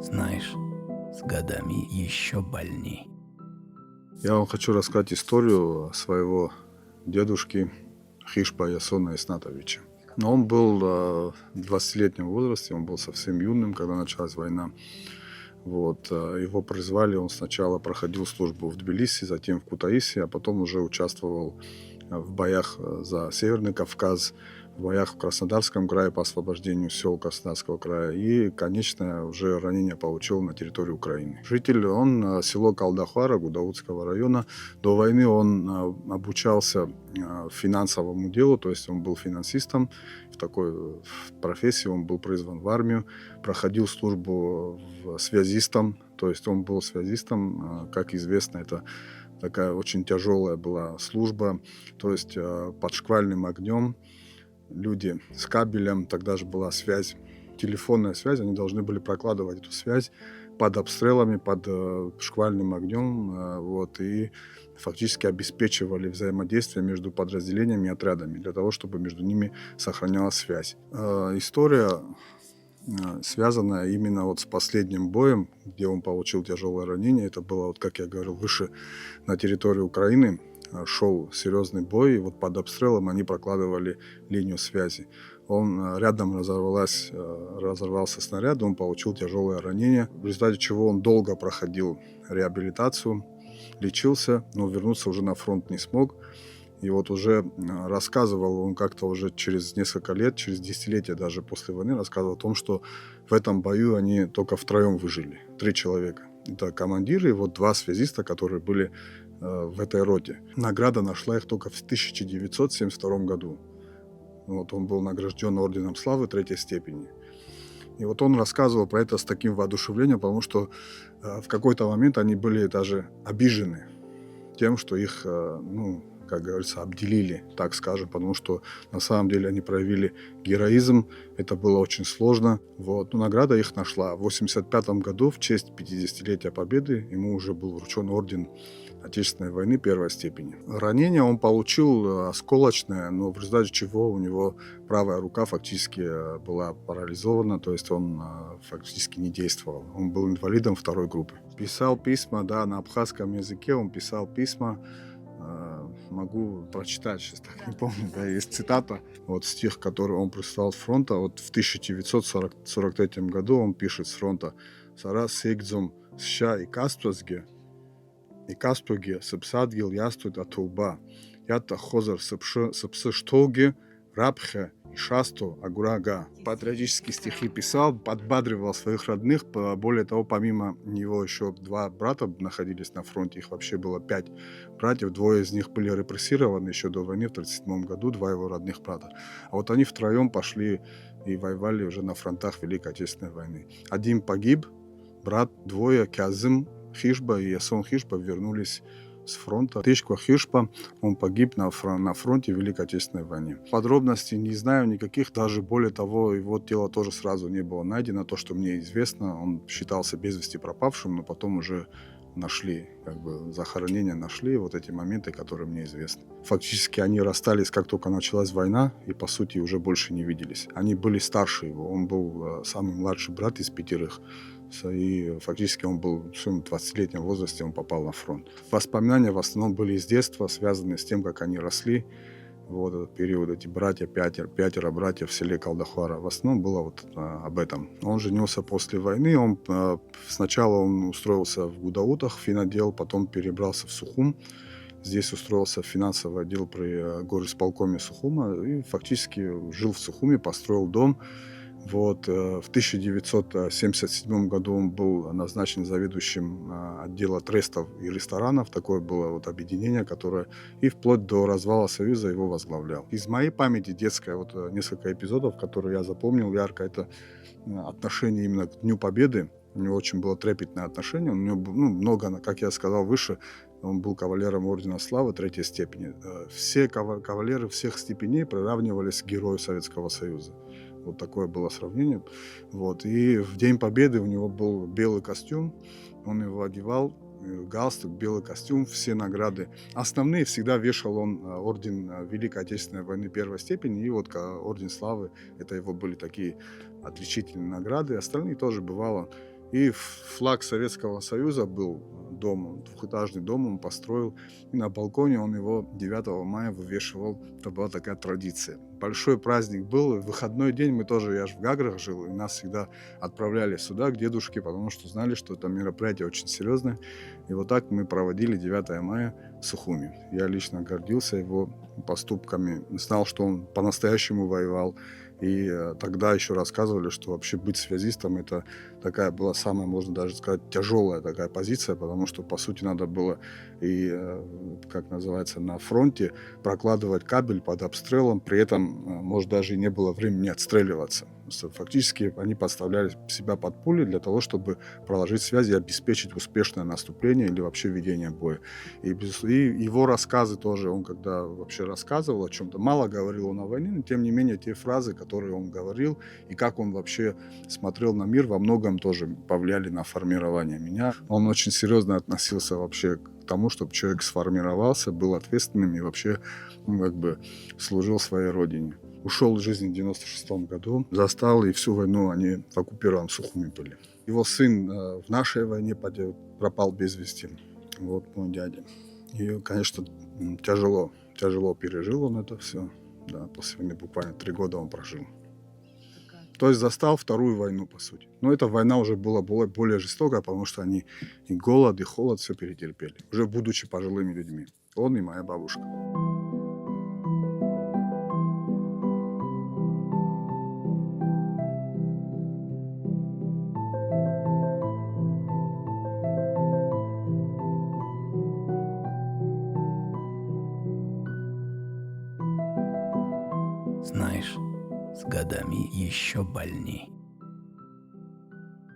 Знаешь, с годами еще больней. Я вам хочу рассказать историю своего дедушки Хишпа Ясона Иснатовича. Но он был в 20-летнем возрасте, он был совсем юным, когда началась война. Его призвали, он сначала проходил службу в Тбилиси, затем в Кутаиси, а потом уже участвовал в боях за Северный Кавказ, в боях в Краснодарском крае по освобождению сел Краснодарского края и, конечно, уже ранение получил на территории Украины. Житель он село Калдахвара Гудаутского района. До войны он обучался финансовому делу, то есть он был финансистом. В такой профессии он был призван в армию, проходил службу связистом, то есть он был связистом, как известно, это такая очень тяжелая была служба, то есть под шквальным огнем люди с кабелем, тогда же была связь, телефонная связь, они должны были прокладывать эту связь под обстрелами, под шквальным огнем, и фактически обеспечивали взаимодействие между подразделениями и отрядами для того, чтобы между ними сохранялась связь. История связанная именно вот с последним боем, где он получил тяжелое ранение. Это было, вот, как я говорил, выше на территории Украины. Шел серьезный бой, и вот под обстрелом они прокладывали линию связи. Рядом разорвался снаряд, он получил тяжелое ранение, в результате чего он долго проходил реабилитацию, лечился, но вернуться уже на фронт не смог. И вот уже рассказывал он как-то уже через несколько лет, через десятилетия даже после войны, рассказывал о том, что в этом бою они только втроем выжили. 3 человека. Это командиры и вот 2 связиста, которые были в этой роте. Награда нашла их только в 1972 году. Вот он был награжден орденом славы 3 степени. И вот он рассказывал про это с таким воодушевлением, потому что в какой-то момент они были даже обижены тем, что их, как говорится, обделили, так скажем, потому что на самом деле они проявили героизм, это было очень сложно. Но награда их нашла. В 1985 году, в честь 50-летия Победы, ему уже был вручен орден Отечественной войны 1 степени. Ранение он получил осколочное, но в результате чего у него правая рука фактически была парализована, то есть он фактически не действовал. Он был инвалидом 2 группы. Писал письма, да, на абхазском языке он писал письма. Могу прочитать, сейчас так не помню, да, есть цитата, стих, который он прислал с фронта, в 1943 году он пишет с фронта: «Сара сейгдзом ща и кастоге сыпсадгил ястует атулба, ята хозар сыпсы штоги, рабхе и шасту агурага». Патриотические стихи писал, подбадривал своих родных. Более того, помимо него еще 2 брата находились на фронте. Их вообще было 5 братьев. 2 из них были репрессированы еще до войны в 1937 году, 2 его родных брата. А вот они втроем пошли и воевали уже на фронтах Великой Отечественной войны. Один погиб, брат, 2, Кязым Хишба и Ясон Хишба, вернулись с фронта. Тычка Хишпа, он погиб на фронте в Великой Отечественной войне. Подробностей не знаю никаких, даже более того, его тело тоже сразу не было найдено. То, что мне известно, он считался без вести пропавшим, но потом уже нашли, захоронение нашли, эти моменты, которые мне известны. Фактически они расстались, как только началась война, и по сути уже больше не виделись. Они были старше его, он был самый младший брат из 5. И фактически он был в своем 20-летнем возрасте, он попал на фронт. Воспоминания в основном были из детства, связанные с тем, как они росли. Этот период, эти братья, 5 братьев в селе Калдахвара. В основном было об этом. Он женился после войны. Сначала он устроился в Гудаутах, в финотдел, потом перебрался в Сухум. Здесь устроился в финансовый отдел при горисполкоме Сухума и фактически жил в Сухуме, построил дом. В 1977 году он был назначен заведующим отдела трестов и ресторанов. Такое было объединение, которое и вплоть до развала Союза его возглавлял. Из моей памяти детской несколько эпизодов, которые я запомнил ярко, это отношение именно к Дню Победы. У него очень было трепетное отношение. У него много, как я сказал выше, он был кавалером ордена славы 3 степени. Все кавалеры всех степеней приравнивались к герою Советского Союза. Вот такое было сравнение. И в День Победы у него был белый костюм, он его одевал, галстук, белый костюм, все награды. Основные всегда вешал он орден Великой Отечественной войны 1 степени и орден славы. Это его были такие отличительные награды. Остальные тоже бывало. И флаг Советского Союза был дом, двухэтажный дом он построил. И на балконе он его 9 мая вывешивал. Это была такая традиция. Большой праздник был. В выходной день мы тоже, я же в Гаграх жил, и нас всегда отправляли сюда, к дедушке, потому что знали, что это мероприятие очень серьезное. И вот так мы проводили 9 мая в Сухуми. Я лично гордился его поступками, знал, что он по-настоящему воевал. И тогда еще рассказывали, что вообще быть связистом — это такая была самая, можно даже сказать, тяжелая такая позиция, потому что, по сути, надо было и, как называется, на фронте прокладывать кабель под обстрелом, при этом, может, даже и не было времени отстреливаться. Фактически они подставляли себя под пули для того, чтобы проложить связи и обеспечить успешное наступление или вообще ведение боя. И его рассказы тоже, он когда вообще рассказывал о чем-то, мало говорил он о войне, но тем не менее те фразы, которые он говорил, и как он вообще смотрел на мир, во многом тоже повлияли на формирование меня. Он очень серьезно относился вообще к тому, чтобы человек сформировался, был ответственным и вообще как бы служил своей родине. Ушел из жизни в 96 году, застал, и всю войну они в оккупированном Сухуми были. Его сын в нашей войне пропал без вести. Вот мой дядя. И, конечно, тяжело пережил он это все. Да, после войны буквально 3 года он прожил. То есть застал вторую войну, по сути. Но эта война уже была более жестокая, потому что они и голод, и холод все перетерпели, уже будучи пожилыми людьми. Он и моя бабушка. Знаешь, с годами еще больней.